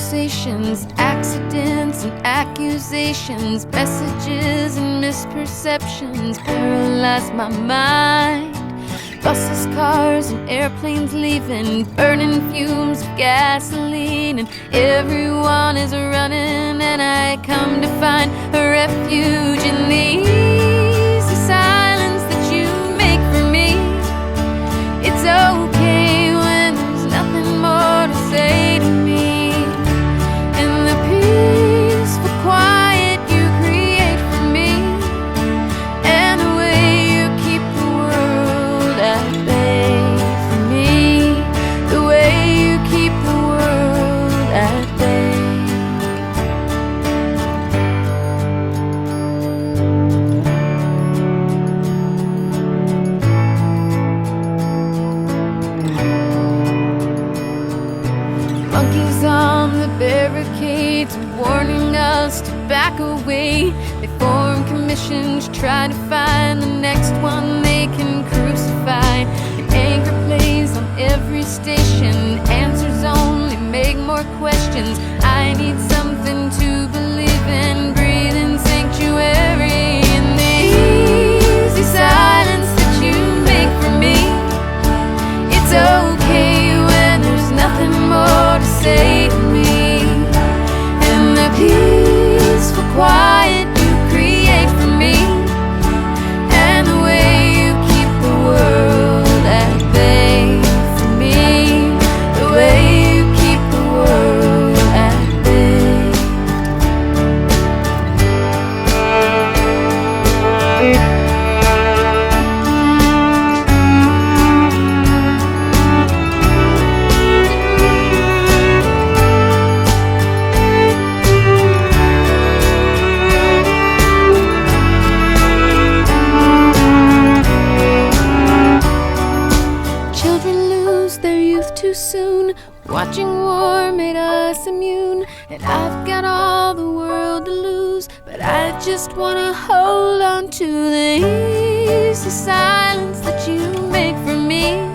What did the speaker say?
conversations, accidents and accusations, messages and misperceptions paralyze my mind. Buses, cars, and airplanes leaving, burning fumes of gasoline, and everyone is running, and I come to find a refuge in the easy silence that you make for me. It's okay when there's nothing more to say to me, and the peaceful quiet you create for me, and the way you keep the world at bay for me, the way you keep the world at bay. Monkeys on the barricades warning us to back away. They form commissions, try to find the next one they can crucify. An anchor plays on every station, answers only make more questions. I need something to believe in, breathe in sanctuary in the easy silence that you make for me. It's okay when there's nothing more to say to me, and the peaceful quiet you create for me, and the way you keep the world at bay for me, the way you keep the world at bay. Children lose their youth too soon. Watching war made us immune, and I've got all the world to lose, but I just wanna hold on to the easy silence that you make for me.